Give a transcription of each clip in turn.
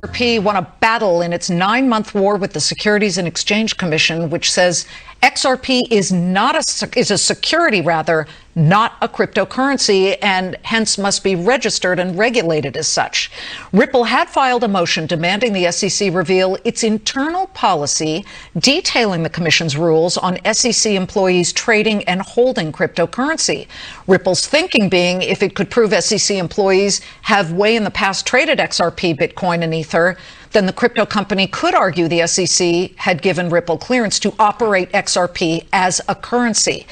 XRP won a battle in its 9-month war with the Securities and Exchange Commission, which says XRP is a security, not a cryptocurrency, and hence must be registered and regulated as such. Ripple had filed a motion demanding the SEC reveal its internal policy detailing the commission's rules on SEC employees trading and holding cryptocurrency. Ripple's thinking being if it could prove SEC employees have way in the past traded XRP, Bitcoin, and Ether, then the crypto company could argue the SEC had given Ripple clearance to operate XRP as a currency.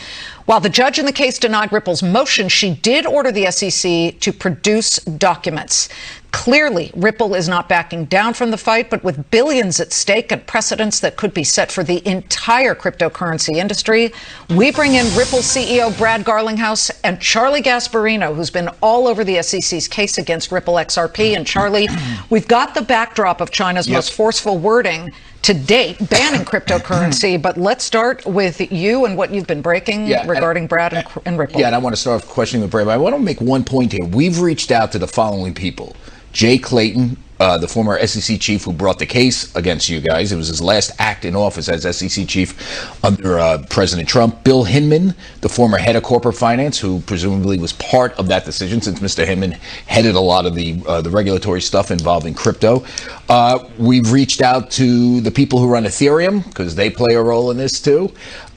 While the judge in the case denied Ripple's motion, she did order the SEC to produce documents. Clearly, Ripple is not backing down from the fight, but with billions at stake and precedents that could be set for the entire cryptocurrency industry, we bring in Ripple CEO Brad Garlinghouse and Charlie Gasparino, who's been all over the SEC's case against Ripple XRP. And Charlie, we've got the backdrop of China's most forceful wording to date banning cryptocurrency, but let's start with you and what you've been breaking regarding Brad and Ripple. Yeah, and I want to start off questioning with Brad, but I want to make one point here. We've reached out to the following people. Jay Clayton, the former SEC chief who brought the case against you guys. It was his last act in office as SEC chief under President Trump. Bill Hinman, the former head of corporate finance, who presumably was part of that decision since Mr. Hinman headed a lot of the regulatory stuff involving crypto. We've reached out to the people who run Ethereum because they play a role in this too.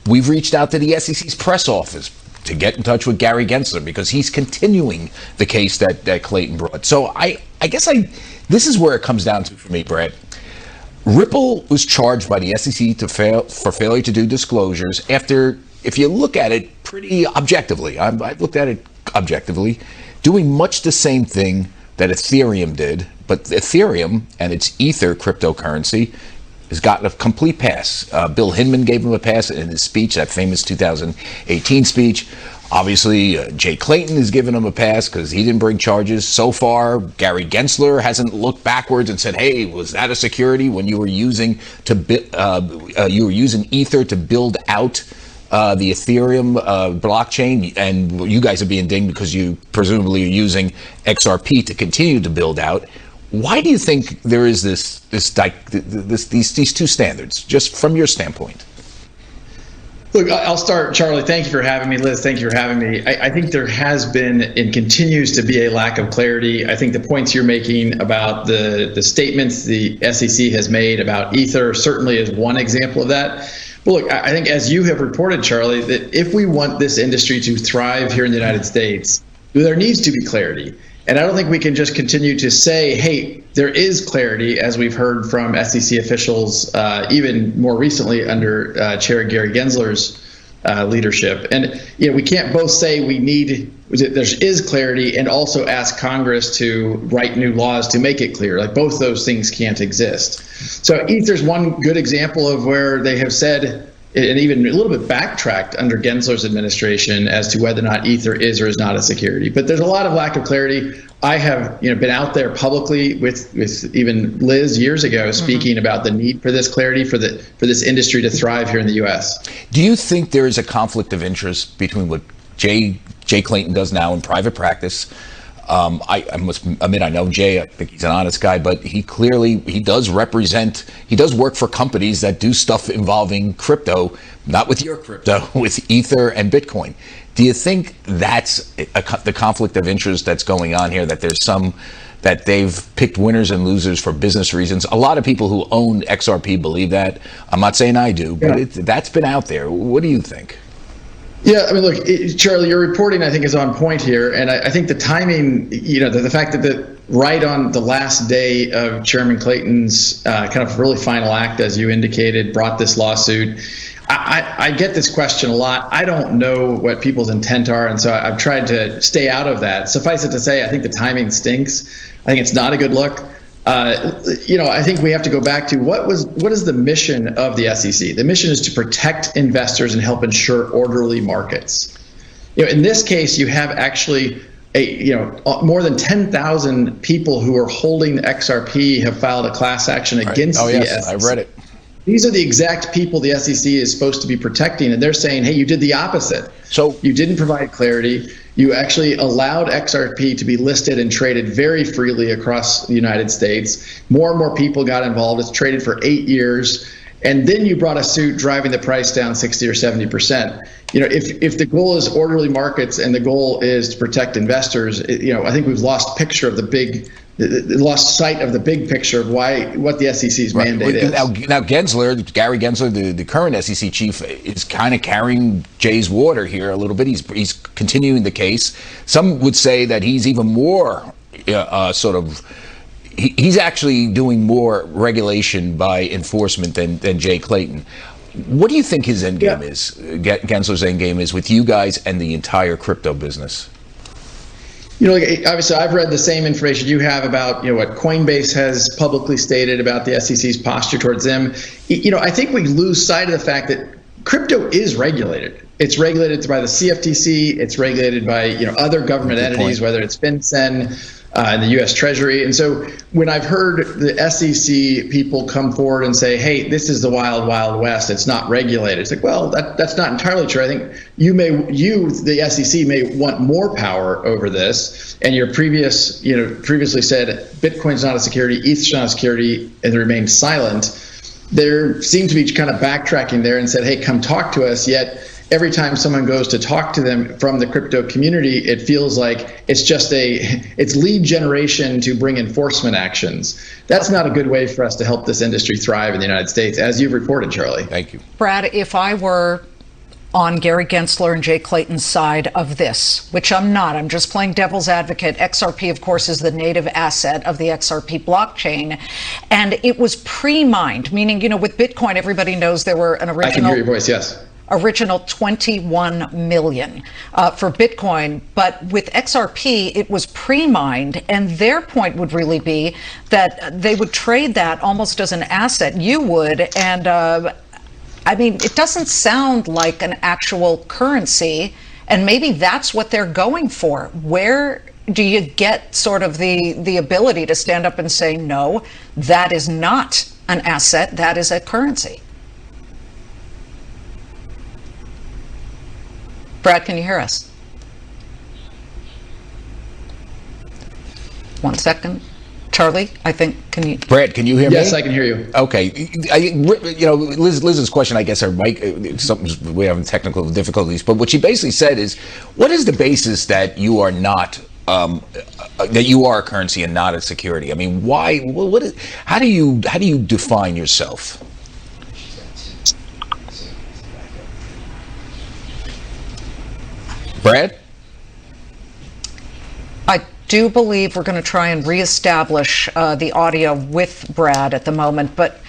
We've reached out to the SEC's press office to get in touch with Gary Gensler because he's continuing the case that Clayton brought. So I guess this is where it comes down to for me, Brett. Ripple was charged by the SEC for failure to do disclosures after, if you look at it pretty objectively, I've looked at it objectively, doing much the same thing that Ethereum did, but Ethereum and its Ether cryptocurrency has gotten a complete pass. Bill Hinman gave him a pass in his speech, that famous 2018 speech. Obviously, Jay Clayton has given him a pass because he didn't bring charges. So far, Gary Gensler hasn't looked backwards and said, "Hey, was that a security when you were using Ether to build out the Ethereum blockchain, and you guys are being dinged because you presumably are using XRP to continue to build out." Why do you think there is these two standards, just from your standpoint? Look, I'll start, Charlie. Thank you for having me. Liz, thank you for having me. I think there has been and continues to be a lack of clarity. I think the points you're making about the statements the SEC has made about Ether certainly is one example of that. But look, I think as you have reported, Charlie, that if we want this industry to thrive here in the United States, there needs to be clarity. And I don't think we can just continue to say, hey, there is clarity, as we've heard from SEC officials, even more recently under Chair Gary Gensler's leadership. And we can't both say there is clarity and also ask Congress to write new laws to make it clear. Like, both those things can't exist. So Ether's one good example of where they have said, and even a little bit backtracked under Gensler's administration as to whether or not Ether is or is not a security. But there's a lot of lack of clarity. I have been out there publicly with even Liz years ago speaking about the need for this clarity for this industry to thrive here in the U.S. Do you think there is a conflict of interest between what Jay Clayton does now in private practice? I must admit, I know Jay. I think he's an honest guy, but he does work for companies that do stuff involving crypto, not with your crypto, with Ether and Bitcoin. Do you think that's the conflict of interest that's going on here, that there's that they've picked winners and losers for business reasons? A lot of people who own XRP believe that. I'm not saying I do, but that's been out there. What do you think? Yeah, I mean, look, Charlie, your reporting, I think, is on point here. And I think the timing, the fact that right on the last day of Chairman Clayton's kind of really final act, as you indicated, brought this lawsuit. I get this question a lot. I don't know what people's intent are, and so I've tried to stay out of that. Suffice it to say, I think the timing stinks. I think it's not a good look. I think we have to go back to what is the mission of the SEC? The mission is to protect investors and help ensure orderly markets. In this case, you have actually more than 10,000 people who are holding XRP have filed a class action against the SEC. I've read it. These are the exact people the SEC is supposed to be protecting, and they're saying, hey, you did the opposite. So you didn't provide clarity. You actually allowed XRP to be listed and traded very freely across the United States. More and more people got involved. It's traded for 8 years. And then you brought a suit driving the price down 60 or 70%. If the goal is orderly markets and the goal is to protect investors, I think we've lost picture of lost sight of the big picture of what the SEC's mandate is. Now Gary Gensler, the current SEC chief, is kind of carrying Jay's water here a little bit. He's continuing the case. Some would say that he's even more he's actually doing more regulation by enforcement than Jay Clayton. What do you think his end game is? Gensler's end game is with you guys and the entire crypto business. Obviously, I've read the same information you have about what Coinbase has publicly stated about the SEC's posture towards them. I think we lose sight of the fact that crypto is regulated. It's regulated by the CFTC. It's regulated by other government entities, whether it's FinCEN and the U.S. Treasury. And so when I've heard the SEC people come forward and say, "Hey, this is the wild, wild west. It's not regulated," it's like, well, that's not entirely true. I think the SEC, may want more power over this. And your previously said Bitcoin's not a security, ETH's not a security, and they remain silent. There seems to be kind of backtracking there and said, "Hey, come talk to us." Yet every time someone goes to talk to them from the crypto community, it feels like it's lead generation to bring enforcement actions. That's not a good way for us to help this industry thrive in the United States, as you've reported, Charlie. Thank you. Brad, if I were on Gary Gensler and Jay Clayton's side of this, which I'm not, I'm just playing devil's advocate. XRP, of course, is the native asset of the XRP blockchain. And it was pre-mined, meaning, with Bitcoin, everybody knows there were an original... I can hear your voice, yes. Original 21 million for Bitcoin. But with XRP, it was pre-mined. And their point would really be that they would trade that almost as an asset. You would. And it doesn't sound like an actual currency. And maybe that's what they're going for. Where do you get sort of the ability to stand up and say, no, that is not an asset, that is a currency? Brad, can you hear us? 1 second. Charlie, I think, can you? Brad, can you hear me? Yes, I can hear you. Okay. Liz's question, I guess, her mic, we're having technical difficulties, but what she basically said is, what is the basis that you are not, that you are a currency and not a security? I mean, why, how do you define yourself? Brad? I do believe we're going to try and reestablish the audio with Brad at the moment, but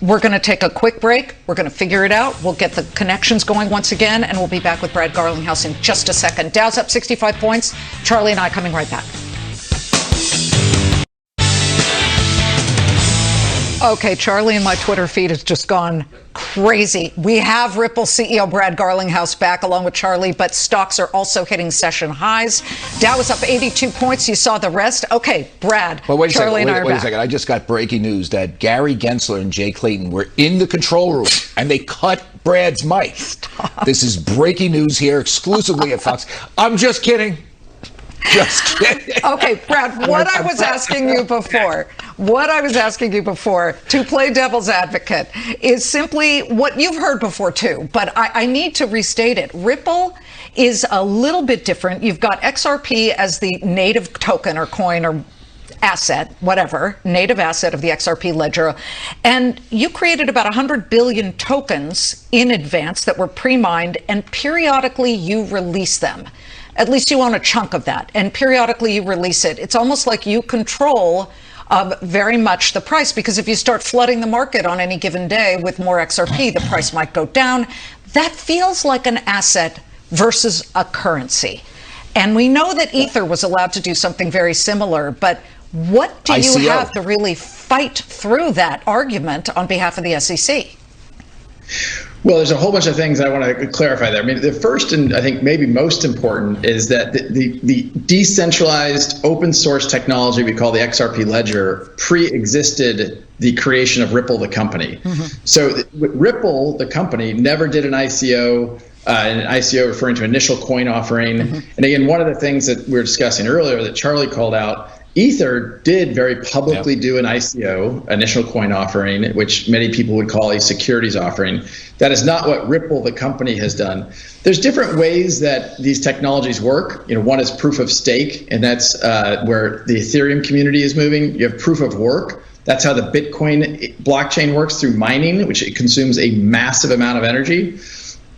we're going to take a quick break. We're going to figure it out. We'll get the connections going once again, and we'll be back with Brad Garlinghouse in just a second. Dow's up 65 points. Charlie and I coming right back. Okay, Charlie and my Twitter feed has just gone crazy. We have Ripple CEO Brad Garlinghouse back along with Charlie, but stocks are also hitting session highs. Dow is up 82 points. You saw the rest. Okay, Brad, well, wait a Charlie second, and I are wait back. a second. I just got breaking news that Gary Gensler and Jay Clayton were in the control room and they cut Brad's mic. Stop. This is breaking news here exclusively at Fox. I'm just kidding. Just kidding. Okay, Brad, what I was asking you before, to play devil's advocate, is simply what you've heard before too, but I need to restate it. Ripple is a little bit different. You've got XRP as the native token or coin or asset, whatever, native asset of the XRP ledger. And you created about 100 billion tokens in advance that were pre-mined, and periodically you release them. At least you own a chunk of that, and periodically you release it. It's almost like you control very much the price, because if you start flooding the market on any given day with more XRP, the price might go down. That feels like an asset versus a currency. And we know that Ether was allowed to do something very similar, but what do you have to really fight through that argument on behalf of the SEC? Well, there's a whole bunch of things I want to clarify there. I mean, the first and I think maybe most important is that the decentralized open source technology we call the XRP ledger pre-existed the creation of Ripple, the company. Mm-hmm. So Ripple, the company, never did an ICO. an ICO referring to initial coin offering. And again, one of the things that we were discussing earlier that Charlie called out, Ether did very publicly do an ICO, initial coin offering, which many people would call a securities offering. That is not what Ripple, the company, has done. There's different ways that these technologies work. One is proof of stake, and that's where the Ethereum community is moving. You have proof of work. That's how the Bitcoin blockchain works, through mining, which it consumes a massive amount of energy.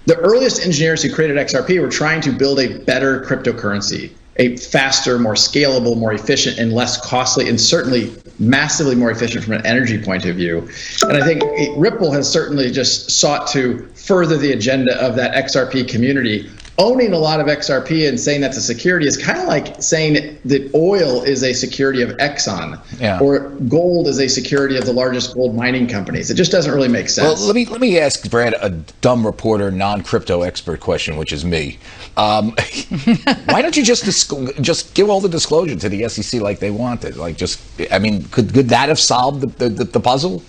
The earliest engineers who created XRP were trying to build a better cryptocurrency, a faster, more scalable, more efficient, and less costly, and certainly massively more efficient from an energy point of view. And I think Ripple has certainly just sought to further the agenda of that XRP community. Owning a lot of XRP and saying that's a security is kind of like saying that oil is a security of Exxon, or gold is a security of the largest gold mining companies. It just doesn't really make sense. Well, let me ask Brad a dumb reporter, non-crypto expert question, which is me. Why don't you just give all the disclosure to the SEC like they wanted? Could that have solved the puzzle?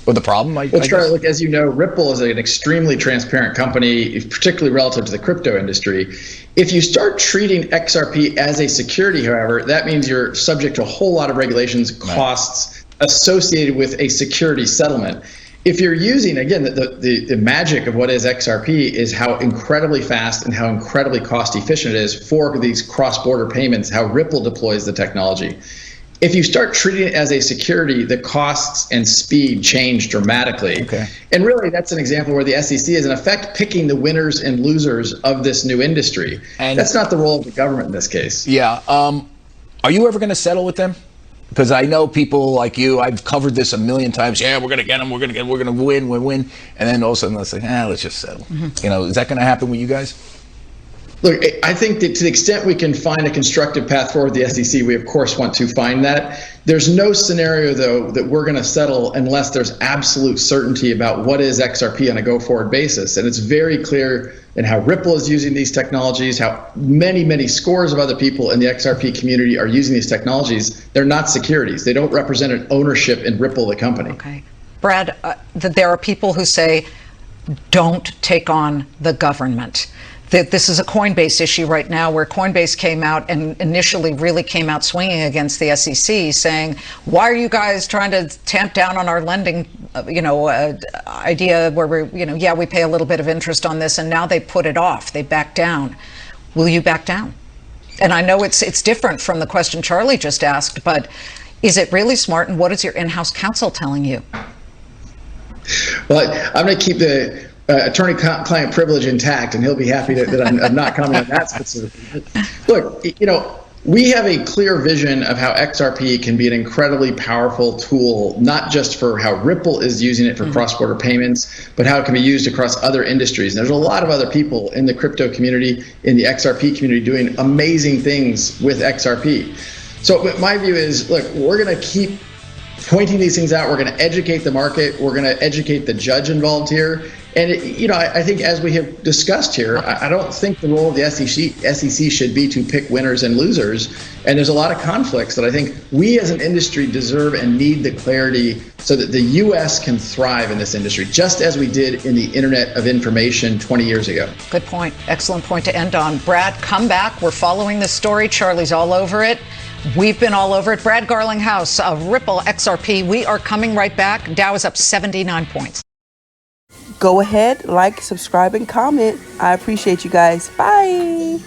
Or the problem, I guess? Charlie, look, as you know, Ripple is an extremely transparent company, particularly relative to the crypto industry. If you start treating XRP as a security, however, that means you're subject to a whole lot of regulations, costs associated with a security settlement. If you're using, again, the magic of what is XRP is how incredibly fast and how incredibly cost efficient it is for these cross-border payments, how Ripple deploys the technology. If you start treating it as a security, the costs and speed change dramatically. Okay. And really, that's an example where the SEC is in effect picking the winners and losers of this new industry. And that's not the role of the government in this case. Yeah. Are you ever going to settle with them? Because I know people like you, I've covered this a million times. Yeah, we're going to get them. We're going to win. And then all of a sudden, let's say, let's just settle. Is that going to happen with you guys? Look, I think that to the extent we can find a constructive path forward with the SEC, we of course want to find that. There's no scenario, though, that we're going to settle unless there's absolute certainty about what is XRP on a go-forward basis. And it's very clear in how Ripple is using these technologies, how many, many scores of other people in the XRP community are using these technologies. They're not securities. They don't represent an ownership in Ripple, the company. Okay. Brad, there are people who say, don't take on the government. This is a Coinbase issue right now, where Coinbase came out and initially really came out swinging against the SEC, saying, why are you guys trying to tamp down on our lending, idea where we pay a little bit of interest on this, and now they put it off. They back down. Will you back down? And I know it's different from the question Charlie just asked, but is it really smart, and what is your in-house counsel telling you? Well, I'm going to keep the attorney-client privilege intact, and he'll be happy that I'm not commenting on that specifically. Look, we have a clear vision of how XRP can be an incredibly powerful tool, not just for how Ripple is using it for cross-border payments, but how it can be used across other industries. And there's a lot of other people in the crypto community, in the XRP community, doing amazing things with XRP. So my view is, look, we're going to keep pointing these things out. We're going to educate the market. We're going to educate the judge involved here. And, I think as we have discussed here, I don't think the role of the SEC should be to pick winners and losers. And there's a lot of conflicts that I think we as an industry deserve and need the clarity so that the U.S. can thrive in this industry, just as we did in the Internet of Information 20 years ago. Good point. Excellent point to end on. Brad, come back. We're following this story. Charlie's all over it. We've been all over it. Brad Garlinghouse of Ripple XRP. We are coming right back. Dow is up 79 points. Go ahead, like, subscribe, and comment. I appreciate you guys. Bye.